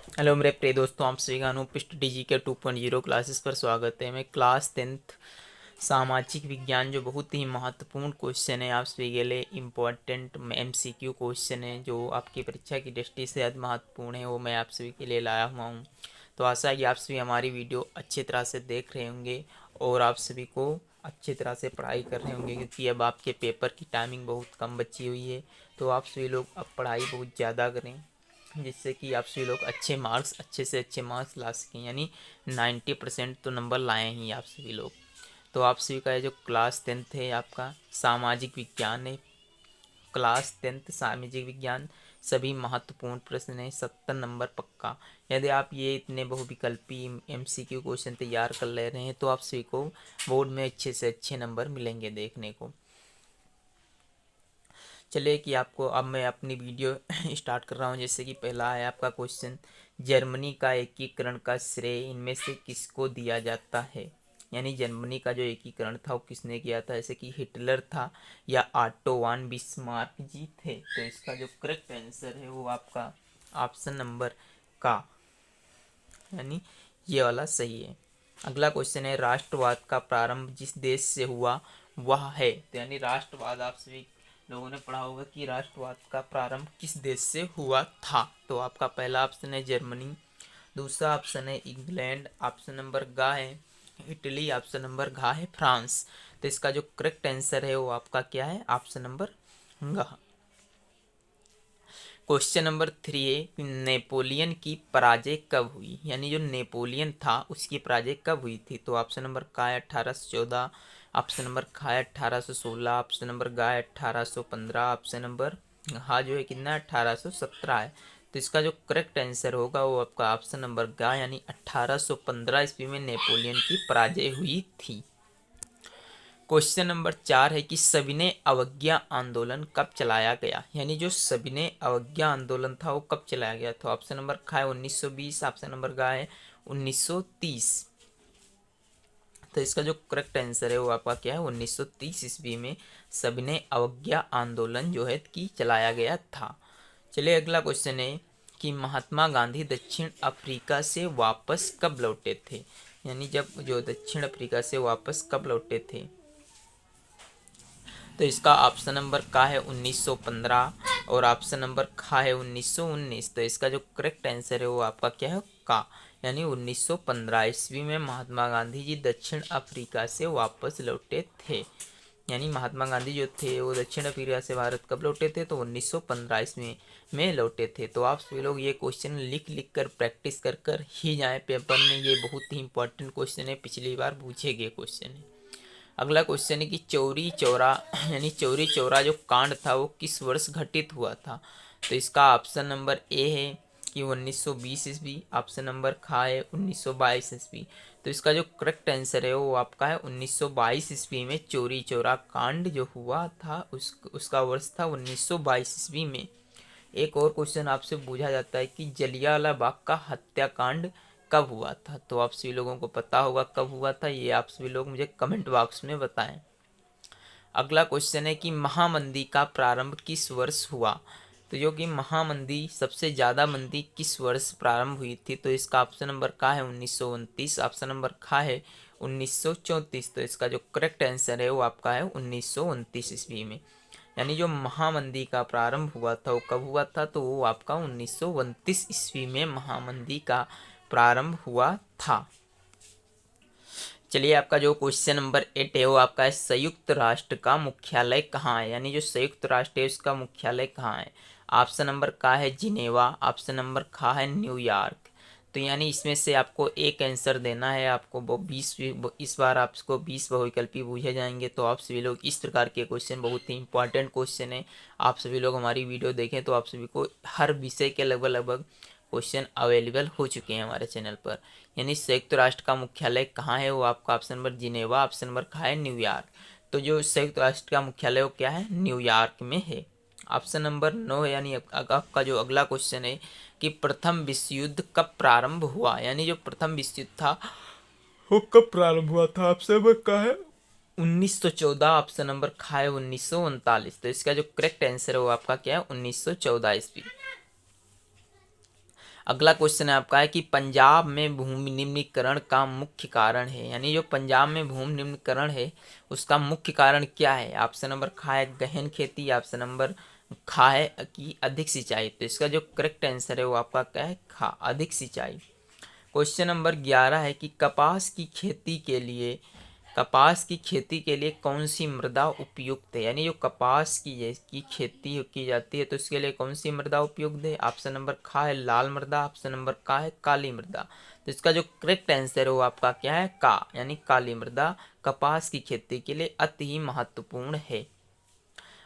Hello मेरे प्रिय दोस्तों, आप सभी का अनुपिष्ट डीजी के 2.0 क्लासेस पर स्वागत है। मैं क्लास 10th सामाजिक विज्ञान जो बहुत ही महत्वपूर्ण क्वेश्चन है, आप सभी के लिए इम्पोर्टेंट एमसीक्यू क्वेश्चन है जो आपकी परीक्षा की दृष्टि से अति महत्वपूर्ण है, वो मैं आप सभी के लिए लाया हुआ हूँ। तो आशा है कि आप सभी हमारी वीडियो अच्छी तरह से देख रहे होंगे और आप सभी को अच्छी तरह से पढ़ाई कर रहे होंगे, क्योंकि अब आपके पेपर की टाइमिंग बहुत कम बची हुई है। तो आप सभी लोग अब पढ़ाई बहुत ज़्यादा करें, जिससे कि आप सभी लोग अच्छे से अच्छे मार्क्स ला सकें, यानी 90% तो नंबर लाएँ ही आप सभी लोग। तो आप सभी का ये जो क्लास 10th है आपका सामाजिक विज्ञान है, क्लास 10th सामाजिक विज्ञान सभी महत्वपूर्ण प्रश्न है, 70 नंबर पक्का। यदि आप ये इतने बहुविकल्पी एमसीक्यू क्वेश्चन तैयार कर ले रहे हैं तो आप सभी को बोर्ड में अच्छे से अच्छे नंबर मिलेंगे देखने को। चलिए कि आपको अब मैं अपनी वीडियो स्टार्ट कर रहा हूँ। जैसे कि पहला है आपका क्वेश्चन, जर्मनी का एकीकरण का श्रेय इनमें से किसको दिया जाता है। यानी जर्मनी का जो एकीकरण था वो किसने किया था, जैसे कि हिटलर था या ऑटो वन बिस्मार्क जी थे। तो इसका जो करेक्ट आंसर है वो आपका ऑप्शन नंबर का, यानी ये वाला सही है। अगला क्वेश्चन है, राष्ट्रवाद का प्रारंभ जिस देश से हुआ वह है। तो यानी राष्ट्रवाद आप सभी लोगों ने पढ़ा होगा कि राष्ट्रवाद का प्रारंभ किस देश से हुआ था। तो आपका पहला ऑप्शन है जर्मनी, दूसरा ऑप्शन है इंग्लैंड, ऑप्शन नंबर गा है इटली, ऑप्शन नंबर घा है फ्रांस। तो इसका जो करेक्ट आंसर है वो आपका क्या है, ऑप्शन नंबर घा। क्वेश्चन नंबर 3 है, नेपोलियन की पराजय कब हुई। यानी जो नेपोलियन था उसकी पराजय कब हुई थी। तो ऑप्शन नंबर का है 1814, ऑप्शन नंबर खा है 1816, ऑप्शन नंबर गा है 1815, ऑप्शन नंबर हाँ जो है कितना 1817 है। तो इसका जो करेक्ट आंसर होगा वो आपका ऑप्शन नंबर गा, यानी 1815 ईस्वी में नेपोलियन की पराजय हुई थी। क्वेश्चन नंबर 4 है कि सविनय अवज्ञा आंदोलन कब चलाया गया। यानी जो सविनय अवज्ञा आंदोलन था वो कब चलाया गया। तो ऑप्शन नंबर खा है 1920, ऑप्शन नंबर गा है 1930। तो इसका जो करेक्ट आंसर है वो आपका क्या है, 1930 ईस्वी में सविनय अवज्ञा आंदोलन जो है कि चलाया गया था। चलिए अगला क्वेश्चन है कि महात्मा गांधी दक्षिण अफ्रीका से वापस कब लौटे थे। यानी जब जो दक्षिण अफ्रीका से वापस कब लौटे थे। तो इसका ऑप्शन नंबर का है 1915 और ऑप्शन नंबर खा है 1919। तो इसका जो करेक्ट आंसर है वो आपका क्या है, का, यानी 1915 ईस्वी में महात्मा गांधी जी दक्षिण अफ्रीका से वापस लौटे थे। यानी महात्मा गांधी जो थे वो दक्षिण अफ्रीका से भारत कब लौटे थे, तो 1915 ईस्वी में लौटे थे। तो आप सभी लोग ये क्वेश्चन लिख लिख कर प्रैक्टिस कर कर ही जाएं पेपर में, ये बहुत ही इंपॉर्टेंट क्वेश्चन है, पिछली बार पूछे गए क्वेश्चन है। अगला क्वेश्चन है कि चौरी चौरा यानी चौरी चौरा जो कांड था वो किस वर्ष घटित हुआ था। तो इसका ऑप्शन नंबर ए है कि 1920 ईस्वी, ऑप्शन नंबर खा है 1922 ईस्वी। तो इसका जो करेक्ट आंसर है वो आपका है 1922 ईस्वी में चौरी चौरा कांड जो हुआ था उसका वर्ष था 1922 ईस्वी में। एक और क्वेश्चन आपसे पूछा जाता है कि जलियांवाला बाग का हत्याकांड कब हुआ था। तो आप सभी लोगों को पता होगा कब हुआ था, ये आप सभी लोग मुझे कमेंट बॉक्स में बताएं। अगला क्वेश्चन है कि महामंदी का प्रारंभ किस वर्ष हुआ। तो जो कि महामंदी सबसे ज़्यादा मंदी किस वर्ष प्रारंभ हुई थी। तो इसका ऑप्शन नंबर का है 1929, ऑप्शन नंबर खा है 1934। तो इसका जो करेक्ट आंसर है वो आपका है 1929 ईस्वी में। यानी जो महामंदी का प्रारंभ हुआ था वो कब हुआ था, तो वो आपका 1929 ईस्वी में महामंदी का प्रारंभ हुआ था। चलिए आपका जो क्वेश्चन नंबर 8 है वो आपका है, संयुक्त राष्ट्र का मुख्यालय कहाँ है। यानी जो संयुक्त राष्ट्र है उसका मुख्यालय कहाँ है। ऑप्शन नंबर का है जिनेवा, ऑप्शन नंबर खा है न्यूयॉर्क। तो यानी इसमें से आपको एक आंसर देना है। आपको वो 20 इस बार आपको 20 बहुविकल्पी पूछे जाएंगे। तो आप सभी लोग इस प्रकार के क्वेश्चन बहुत ही इंपॉर्टेंट क्वेश्चन है, आप सभी लोग हमारी वीडियो देखें तो आप सभी को हर विषय के लगभग लगभग क्वेश्चन अवेलेबल हो चुके हैं हमारे चैनल पर। यानी संयुक्त राष्ट्र का मुख्यालय कहाँ है, वो आपका option number Geneva, option number खा है न्यूयॉर्क। तो जो संयुक्त राष्ट्र का मुख्यालय वो क्या है, न्यूयॉर्क में है। ऑप्शन नंबर 9 यानी आपका जो अगला क्वेश्चन है कि प्रथम विश्व युद्ध कब प्रारंभ हुआ। यानी जो प्रथम विश्व युद्ध था वो कब प्रारंभ हुआ था। ऑप्शन नंबर का है 1914, ऑप्शन नंबर खा है 1939। तो इसका जो करेक्ट आंसर है वो आपका क्या है 1914 ईस्वी। अगला क्वेश्चन है आपका है कि पंजाब में भूमि निम्नीकरण का मुख्य कारण है, यानी जो पंजाब में भूमि निम्नीकरण है उसका मुख्य कारण क्या है। ऑप्शन नंबर खा है गहन खेती, ऑप्शन नंबर खा है कि अधिक सिंचाई। तो इसका जो करेक्ट आंसर है वो आपका क्या है, खा, अधिक सिंचाई। क्वेश्चन नंबर 11 है कि कपास की खेती के लिए कौन सी मृदा उपयुक्त है, यानी जो कपास की खेती की जाती है तो इसके लिए कौन सी मृदा उपयुक्त है। ऑप्शन नंबर खा है लाल मृदा, ऑप्शन नंबर का है काली मृदा। तो इसका जो करेक्ट आंसर है वो आपका क्या है, का, यानी काली मृदा कपास की खेती के लिए अति ही महत्वपूर्ण है।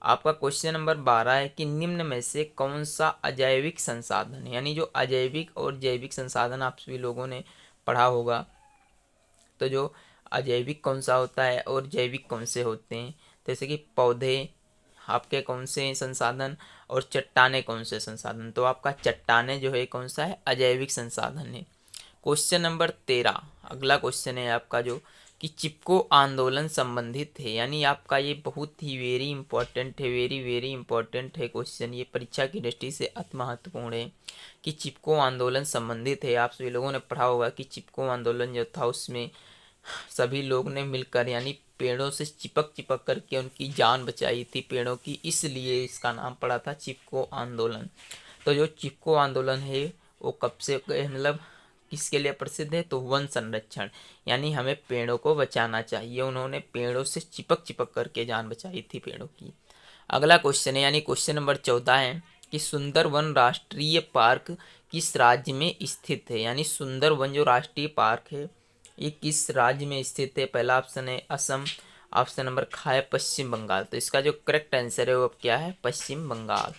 आपका क्वेश्चन नंबर 12 है कि निम्न में से कौन सा अजैविक संसाधन है, यानी जो अजैविक और जैविक संसाधन आप सभी लोगों ने पढ़ा होगा। तो जो अजैविक कौन सा होता है और जैविक कौन से होते हैं, जैसे कि पौधे आपके कौन से संसाधन और चट्टाने कौन से संसाधन। तो आपका चट्टाने जो है कौन सा है, अजैविक संसाधन है। क्वेश्चन नंबर 13 अगला क्वेश्चन है आपका जो कि चिपको आंदोलन संबंधित है, यानी आपका ये बहुत ही वेरी इंपॉर्टेंट है, वेरी वेरी इंपॉर्टेंट है क्वेश्चन, ये परीक्षा की दृष्टि से अति महत्वपूर्ण है कि चिपको आंदोलन संबंधित है। आप सभी लोगों ने पढ़ा होगा कि चिपको आंदोलन जो था उसमें सभी लोग ने मिलकर यानी पेड़ों से चिपक चिपक करके उनकी जान बचाई थी पेड़ों की, इसलिए इसका नाम पड़ा था चिपको आंदोलन। तो जो चिपको आंदोलन है वो कब से मतलब किसके लिए प्रसिद्ध है, तो वन संरक्षण, यानी हमें पेड़ों को बचाना चाहिए। उन्होंने पेड़ों से चिपक चिपक करके जान बचाई थी पेड़ों की। अगला क्वेश्चन है यानी क्वेश्चन नंबर 14 है कि सुंदरवन राष्ट्रीय पार्क किस राज्य में स्थित है, यानी सुंदरवन जो राष्ट्रीय पार्क है ये किस राज्य में स्थित है। पहला ऑप्शन है असम, ऑप्शन नंबर खा है पश्चिम बंगाल। तो इसका जो करेक्ट आंसर है वो क्या है, पश्चिम बंगाल।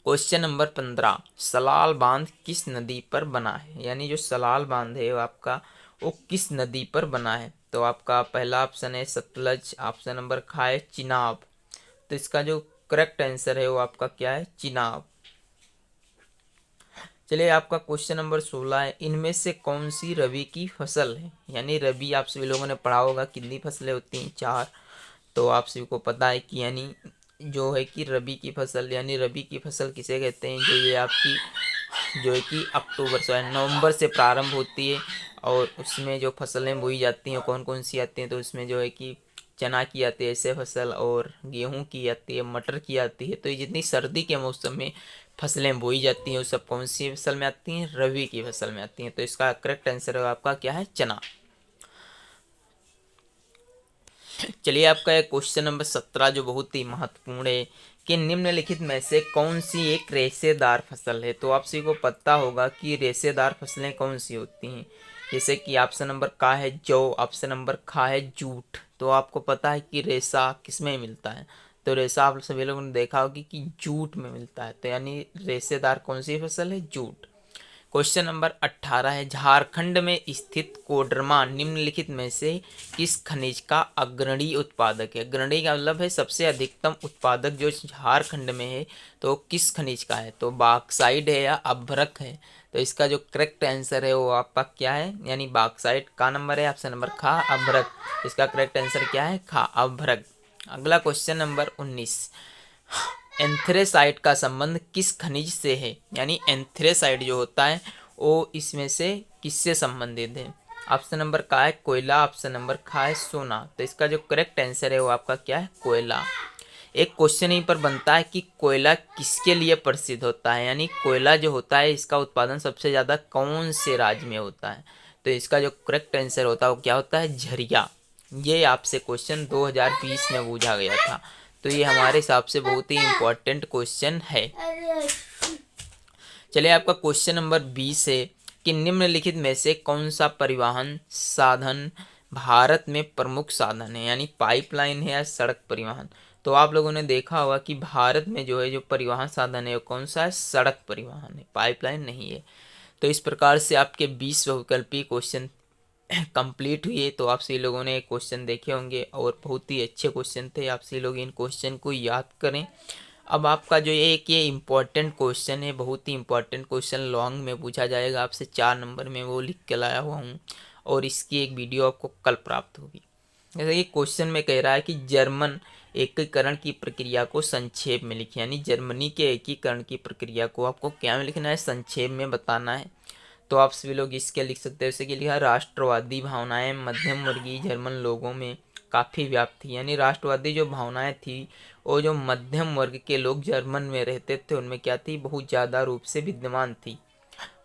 क्वेश्चन नंबर 15 सलाल बांध किस नदी पर बना है, यानी जो सलाल बांध है वो आपका वो किस नदी पर बना है। तो आपका पहला ऑप्शन है सतलज, ऑप्शन नंबर खा है चिनाब। तो इसका जो करेक्ट आंसर है वो आपका क्या है, चिनाब। चलिए आपका क्वेश्चन नंबर 16 है इनमें से कौन सी रबी की फसल है, यानी रबी आप सभी लोगों ने पढ़ा होगा कितनी फसलें होती हैं, 4। तो आप सभी को पता है कि यानी जो है कि रबी की फसल, यानी रबी की फसल किसे कहते हैं, जो ये आपकी जो है कि नवंबर से प्रारंभ होती है और उसमें जो फसलें बोई जाती हैं कौन कौन सी आती हैं। तो उसमें जो है कि चना की आती है ऐसे फसल, और गेहूं की आती है, मटर की आती है। तो ये जितनी सर्दी के मौसम में फसलें बोई जाती हैं वो सब कौन सी फसल में आती हैं, रबी की फसल में आती हैं। तो इसका करेक्ट आंसर है आपका क्या है, चना। चलिए आपका क्वेश्चन नंबर 17 जो बहुत ही महत्वपूर्ण है कि निम्नलिखित में से कौन सी एक रेशेदार फसल है। तो आप सभी को पता होगा कि रेशेदार फसलें कौन सी होती हैं, जैसे कि ऑप्शन नंबर का है जौ, ऑप्शन नंबर खा है जूट। तो आपको पता है कि रेशा किस में मिलता है, तो रेशा आप सभी लोगों ने देखा होगी कि जूट में मिलता है। तो यानी रेशेदार कौन सी फसल है, जूट। क्वेश्चन नंबर 18 है झारखंड में स्थित कोडरमा निम्नलिखित में से किस खनिज का अग्रणी उत्पादक है। अग्रणी का मतलब है सबसे अधिकतम उत्पादक जो झारखंड में है तो किस खनिज का है, तो बॉक्साइट है या अभ्रक है। तो इसका जो करेक्ट आंसर है वो आपका क्या है, यानी बॉक्साइट का नंबर है ऑप्शन नंबर खा, अभ्रक। इसका करेक्ट आंसर क्या है, खा, अभ्रक। अगला क्वेश्चन नंबर 19 एंथ्रेसाइट का संबंध किस खनिज से है, यानी एंथ्रेसाइट जो होता है वो इसमें से किससे संबंधित है। ऑप्शन नंबर का है कोयला, ऑप्शन नंबर खा है सोना। तो इसका जो करेक्ट आंसर है वो आपका क्या है, कोयला। एक क्वेश्चन यहीं पर बनता है कि कोयला किसके लिए प्रसिद्ध होता है, यानी कोयला जो होता है इसका उत्पादन सबसे ज़्यादा कौन से राज्य में होता है। तो इसका जो करेक्ट आंसर होता है वो क्या होता है, झरिया। ये आपसे क्वेश्चन 2020 में पूछा गया था, तो ये हमारे हिसाब से बहुत ही इम्पोर्टेंट क्वेश्चन है। चलिए आपका क्वेश्चन नंबर 20 है कि निम्नलिखित में से कौन सा परिवहन साधन भारत में प्रमुख साधन है, यानी पाइपलाइन है या सड़क परिवहन। तो आप लोगों ने देखा होगा कि भारत में जो है जो परिवहन साधन है वो कौन सा है, सड़क परिवहन है, पाइपलाइन नहीं है। तो इस प्रकार से आपके 20 बहुविकल्पीय क्वेश्चन कंप्लीट हुई है। तो आप सभी लोगों ने क्वेश्चन देखे होंगे और बहुत ही अच्छे क्वेश्चन थे, आप सभी लोग इन क्वेश्चन को याद करें। अब आपका जो ये इम्पॉर्टेंट क्वेश्चन है, बहुत ही इम्पॉर्टेंट क्वेश्चन लॉन्ग में पूछा जाएगा आपसे 4 नंबर में, वो लिख के लाया हुआ हूँ और इसकी एक वीडियो आपको कल प्राप्त होगी। जैसे कि क्वेश्चन में कह रहा है कि जर्मन एकीकरण की प्रक्रिया को संक्षेप में लिखिए, यानी जर्मनी के एकीकरण की प्रक्रिया को आपको क्या में लिखना है, संक्षेप में बताना है। तो आप सभी लोग इसके लिख सकते हैं। जैसे कि लिखा, राष्ट्रवादी भावनाएं मध्यम वर्गीय जर्मन लोगों में काफ़ी व्याप्त थी, यानी राष्ट्रवादी जो भावनाएं थी वो जो मध्यम वर्ग के लोग जर्मन में रहते थे उनमें क्या थी, बहुत ज़्यादा रूप से विद्यमान थी।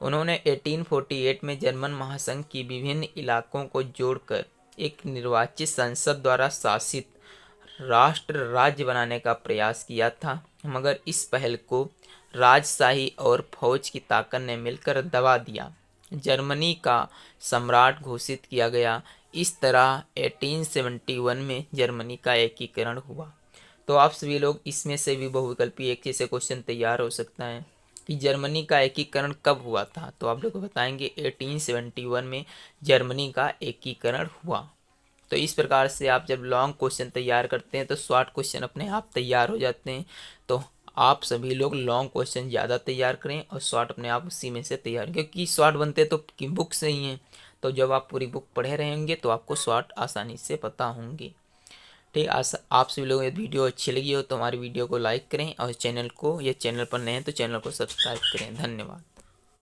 उन्होंने 1848 में जर्मन महासंघ की विभिन्न इलाकों को जोड़कर एक निर्वाचित संसद द्वारा शासित राष्ट्र राज्य बनाने का प्रयास किया था, मगर इस पहल को राजशाही और फौज की ताकत ने मिलकर दबा दिया। जर्मनी का सम्राट घोषित किया गया। इस तरह 1871 में जर्मनी का एकीकरण हुआ। तो आप सभी लोग इसमें से भी बहुविकल्पी एक से क्वेश्चन तैयार हो सकता है कि जर्मनी का एकीकरण कब हुआ था। तो आप लोग बताएंगे 1871 में जर्मनी का एकीकरण हुआ। तो इस प्रकार से आप जब लॉन्ग क्वेश्चन तैयार करते हैं तो शॉर्ट क्वेश्चन अपने आप तैयार हो जाते हैं। तो आप सभी लोग लॉन्ग क्वेश्चन ज़्यादा तैयार करें और शॉर्ट अपने आप उसी में से तैयार, क्योंकि शॉर्ट बनते तो बुक से ही हैं। तो जब आप पूरी बुक पढ़े रहेंगे तो आपको शॉर्ट आसानी से पता होंगे। ठीक, आप सभी लोगों को वीडियो अच्छी लगी हो तो हमारी वीडियो को लाइक करें और चैनल पर नए हैं तो चैनल को सब्सक्राइब करें। धन्यवाद।